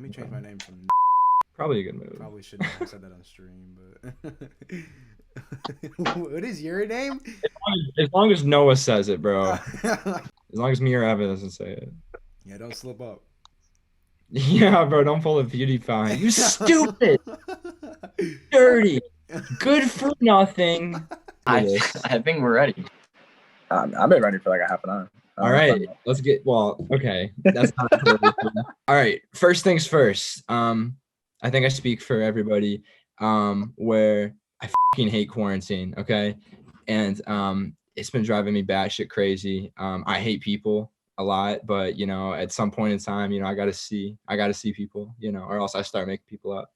Let me change my name from. Probably a good move. Probably shouldn't have said that on stream, but what is your name? As long as Noah says it, bro. Yeah, As long as me or Evan doesn't say it. don't slip up. Yeah, bro, don't pull a beauty fine. You stupid, dirty, good for nothing. I think we're ready. I've been ready for like a half an hour. All right, let's get. Well, okay, that's not totally cool. All right, first things first. I think I speak for everybody. Where I fucking hate quarantine. Okay, and it's been driving me batshit crazy. I hate people a lot, but you know, at some point in time, you know, I gotta see people, you know, or else I start making people up.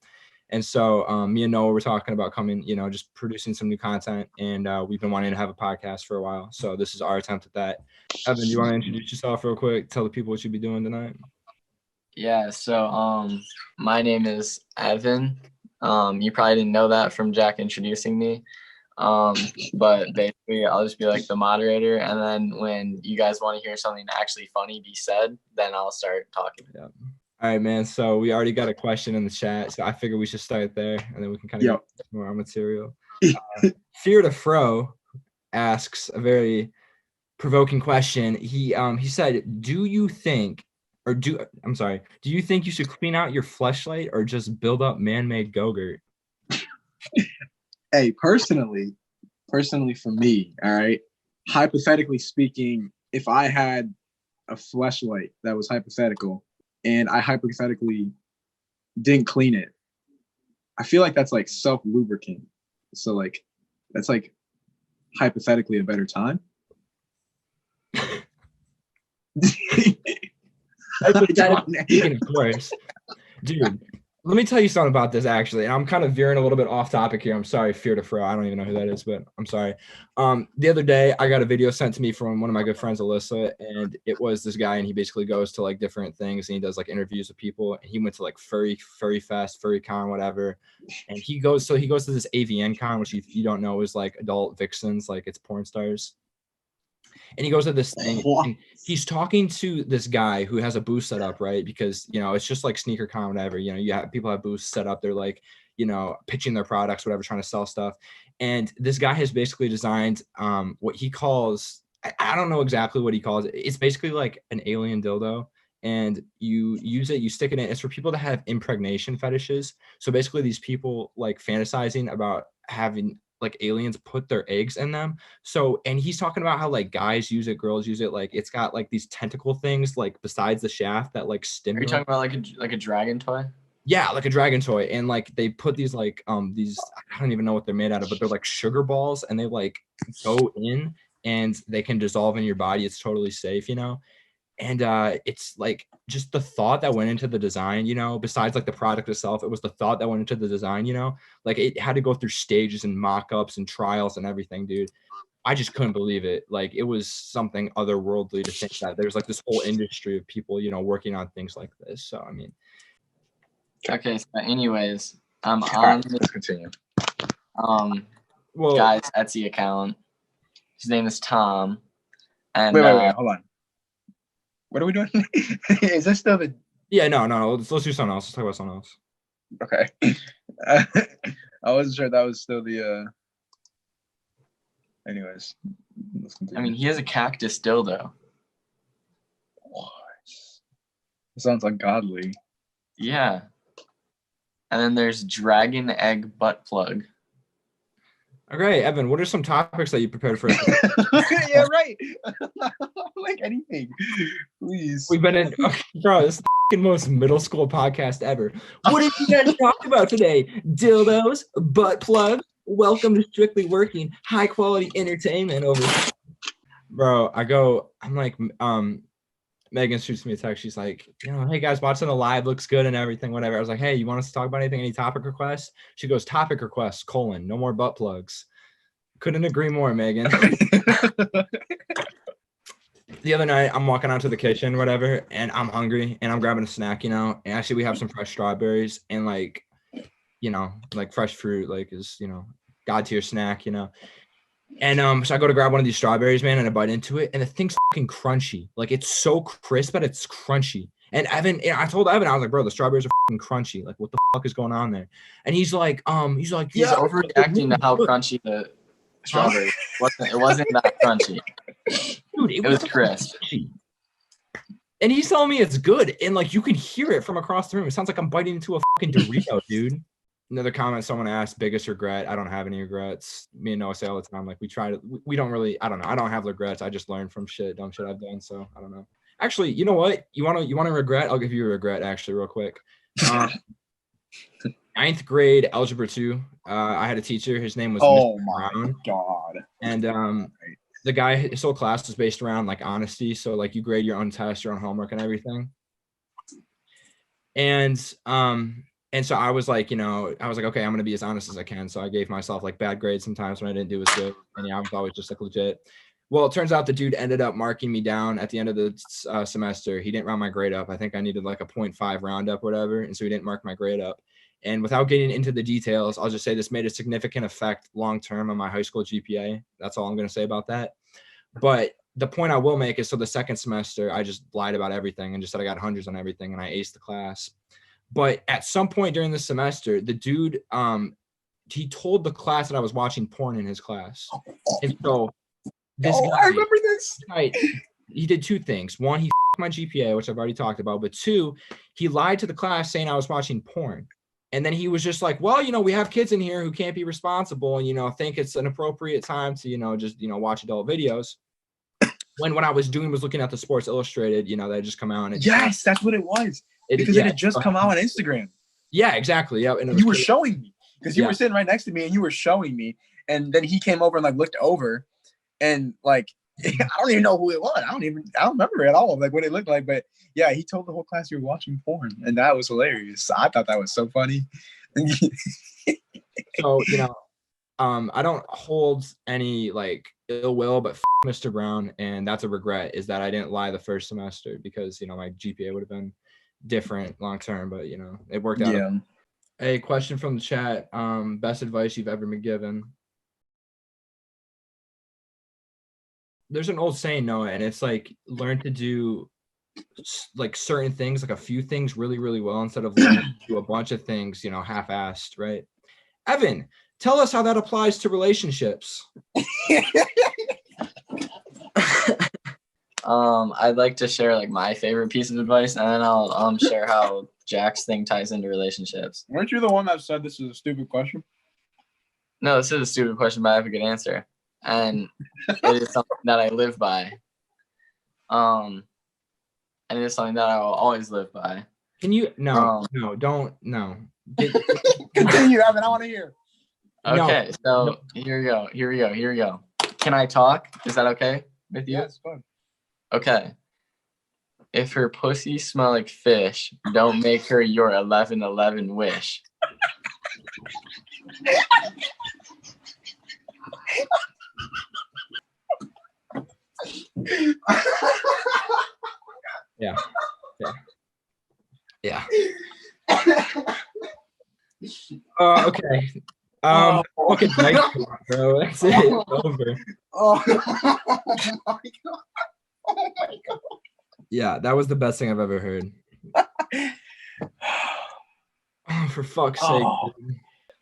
And so me and Noah were talking about coming, you know, just producing some new content, and we've been wanting to have a podcast for a while. So this is our attempt at that. Evan, do you want to introduce yourself real quick? Tell the people what you'll be doing tonight. Yeah, so my name is Evan. You probably didn't know that from Jack introducing me. But basically I'll just be like the moderator, and then when you guys want to hear something actually funny be said, then I'll start talking. Yeah. All right, man. So we already got a question in the chat, so I figured we should start there, and then we can kind of get more material. Fear to Fro asks a very provoking question. He said, do you think you should clean out your fleshlight or just build up man-made Go-Gurt? Hey, personally for me, all right, hypothetically speaking, if I had a fleshlight that was hypothetical and I hypothetically didn't clean it, I feel like that's like self-lubricant. So like, that's like hypothetically a better time. Of course. Dude, let me tell you something about this actually. And I'm kind of veering a little bit off topic here. I'm sorry, Fear to Fro. I don't even know who that is, but I'm sorry. The other day I got a video sent to me from one of my good friends, Alyssa, and it was this guy, and he basically goes to like different things and he does like interviews with people. And he went to like Furry Fest, Furry Con, whatever. And he goes to this AVN Con, which if you don't know is like adult vixens, like it's porn stars. And he goes to this thing, and he's talking to this guy who has a booth set up, right? Because, you know, it's just like sneaker con, whatever, you know, people have booths set up. They're like, you know, pitching their products, whatever, trying to sell stuff. And this guy has basically designed what he calls, I don't know exactly what he calls it. It's basically like an alien dildo. And you use it, you stick it in. It's for people that have impregnation fetishes. So basically these people like fantasizing about having like aliens put their eggs in them. So, and he's talking about how like guys use it, girls use it. Like it's got like these tentacle things like besides the shaft that like stimulate. Are you talking about like a dragon toy? Yeah, like a dragon toy. And like they put these like these, I don't even know what they're made out of, but they're like sugar balls, and they like go in and they can dissolve in your body. It's totally safe, you know. And it's like just the thought that went into the design, you know, besides like the product itself, it was the thought that went into the design, you know, like it had to go through stages and mock-ups and trials and everything, dude. I just couldn't believe it. Like it was something otherworldly to think that there's like this whole industry of people, you know, working on things like this. So, I mean. Okay. So anyways, I'm on right, let's continue. Guy's Etsy account. His name is Tom. And wait, hold on. What are we doing? Is this still the? Yeah, no. Let's do something else. Let's talk about something else. Okay. I wasn't sure that was still the. Anyways, let's continue. I mean, he has a cactus dildo. What? It sounds ungodly. Yeah. And then there's dragon egg butt plug. Okay, Evan, what are some topics that you prepared for us? Yeah, right. Like anything, please. We've been in, bro, this is the most middle school podcast ever. What did you guys talk about today? Dildos, butt plugs. Welcome to Strictly Working, high quality entertainment over here. Bro, I'm like, Megan shoots me a text. She's like, you know, hey guys, watching the live, looks good and everything, whatever. I was like, hey, you want us to talk about anything? Any topic requests? She goes, topic requests, : no more butt plugs. Couldn't agree more, Megan. The other night, I'm walking out to the kitchen, whatever, and I'm hungry and I'm grabbing a snack, you know, and actually we have some fresh strawberries and like, you know, like fresh fruit, like is, you know, God tier snack, you know. And so I go to grab one of these strawberries, man, and I bite into it, and the thing's fucking crunchy. Like it's so crisp, but it's crunchy. And Evan, and I told Evan, I was like, bro, the strawberries are fucking crunchy. Like, what the fuck is going on there? And he's like, He's yeah, overreacting to how crunchy the strawberry wasn't. It wasn't that crunchy. Dude, It was crisp. Crunchy. And he's telling me it's good. And like, you can hear it from across the room. It sounds like I'm biting into a fucking Dorito, dude. Another comment someone asked, biggest regret. I don't have any regrets. Me and Noah say all the time, like, we don't really, I don't know. I don't have regrets. I just learned from dumb shit I've done. So I don't know. Actually, you know what? You want to regret? I'll give you a regret actually real quick. 9th grade algebra 2. I had a teacher. His name was Oh Mr. my Brown. God. And the guy, his whole class was based around like honesty. So like you grade your own tests, your own homework and everything. And so I was like, okay, I'm going to be as honest as I can. So I gave myself like bad grades sometimes when I didn't do as good. And yeah, I was always just like legit. Well, it turns out the dude ended up marking me down at the end of the semester. He didn't round my grade up. I think I needed like a 0.5 roundup or whatever. And so he didn't mark my grade up. And without getting into the details, I'll just say this made a significant effect long-term on my high school GPA. That's all I'm going to say about that. But the point I will make is, so the second semester, I just lied about everything and just said I got hundreds on everything and I aced the class. But at some point during the semester, the dude, he told the class that I was watching porn in his class. And so this guy, I remember this. He did 2 things. One, he f***ed my GPA, which I've already talked about. But 2, he lied to the class saying I was watching porn. And then he was just like, well, we have kids in here who can't be responsible and, think it's an appropriate time to, just, watch adult videos. When what I was doing was looking at the Sports Illustrated, that had just come out. And Yes, that's what it was. Because it had just come out on Instagram. Yeah, exactly. Yeah. And you were showing me because you were sitting right next to me and you were showing me. And then he came over and like looked over and like, I don't even know who it was. I don't remember at all like what it looked like. But yeah, he told the whole class you were watching porn. And that was hilarious. I thought that was so funny. So, I don't hold any like ill will, but Mr. Brown. And that's a regret, is that I didn't lie the first semester because, my GPA would have been different long term, but it worked out. Yeah. A question from the chat. Best advice you've ever been given. There's an old saying, Noah, and it's like learn to do like certain things, like a few things really, really well instead of learning to do a bunch of things, half-assed, right? Evan, tell us how that applies to relationships. I'd like to share like my favorite piece of advice, and then I'll share how Jack's thing ties into relationships. Weren't you the one that said this is a stupid question? No, this is a stupid question, but I have a good answer. And it is something that I live by. And it is something that I will always live by. Can you no. Continue, Evan. I want to hear. Okay, so here we go. Can I talk? Is that okay with you? Yeah, it's fun. Okay. If her pussy smell like fish, don't make her your 11/11 wish. Yeah. Okay. Fucking nice, bro. That's it. It's over. Oh my God. Oh my God. Yeah, that was the best thing I've ever heard. Oh, for fuck's sake. Dude.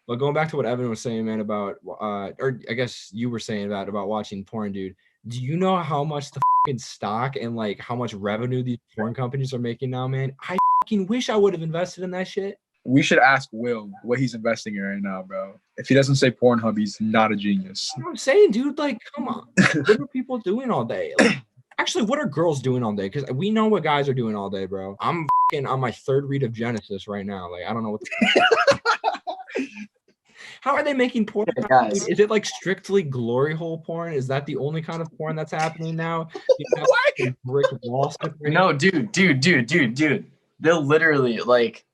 Well, going back to what Evan was saying, man, about or I guess you were saying that about watching porn, dude. Do you know how much the fucking stock and like how much revenue these porn companies are making now, man? I fucking wish I would have invested in that shit. We should ask Will what he's investing in right now, bro. If he doesn't say Pornhub, he's not a genius. You know what I'm saying, dude? Like, come on. What are people doing all day? Like, actually, what are girls doing all day? Because we know what guys are doing all day, bro. I'm fucking on my 3rd read of Genesis right now. Like, I don't know what the How are they making porn? Guys. Is it like strictly glory hole porn? Is that the only kind of porn that's happening now? Brick wall No, dude. They'll literally like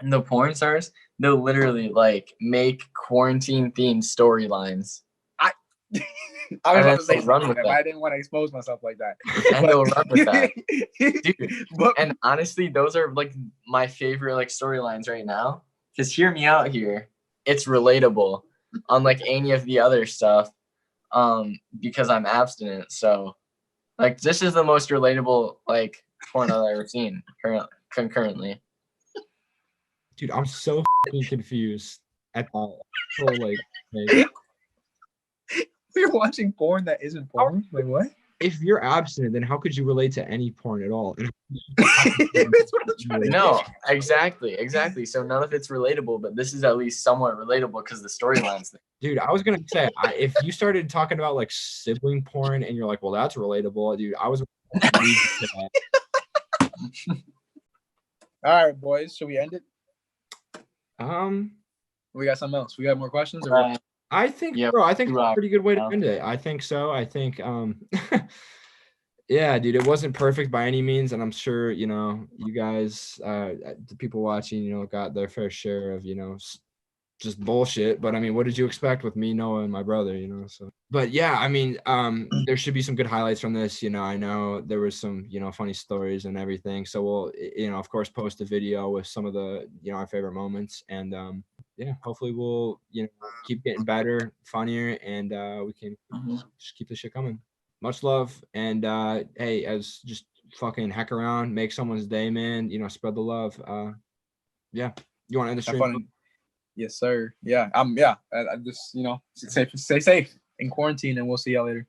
the porn stars. They'll literally like make quarantine themed storylines. I was about to say run with that. I didn't want to expose myself like that. And they'll run with that, dude. But, and honestly, those are like my favorite like storylines right now. Because hear me out here. It's relatable, unlike any of the other stuff, because I'm abstinent. So, like, this is the most relatable like porno I've ever seen concurrently. Dude, I'm so fucking confused at that whole like thing. You're watching porn that isn't porn? Wait, what? If you're abstinent, then how could you relate to any porn at all? That's what I'm trying to No, exactly. So none of it's relatable, but this is at least somewhat relatable because the storyline's there. Dude, I was gonna say, if you started talking about like sibling porn and you're like, well, that's relatable, dude. I was. All right, boys. Should we end it? We got something else. We got more questions? Or what? I think, Yep. bro, I think it's a Rock. pretty good way to end it. I think so. I think, yeah, dude, it wasn't perfect by any means, and I'm sure, you know, you guys, the people watching, you know, got their fair share of, you know, just bullshit. But I mean, what did you expect with me, Noah, and my brother, you know? So, but yeah, I mean, there should be some good highlights from this. You know, I know there was some, you know, funny stories and everything. So we'll, you know, of course, post a video with some of the, you know, our favorite moments, and yeah, hopefully we'll, you know, keep getting better, funnier, and we can just keep this shit coming. Much love, and hey, as just fucking heck around, make someone's day, man. You know, spread the love. Yeah, you want to end the stream? Yes, sir. Yeah, I just, you know, stay safe in quarantine, and we'll see y'all later.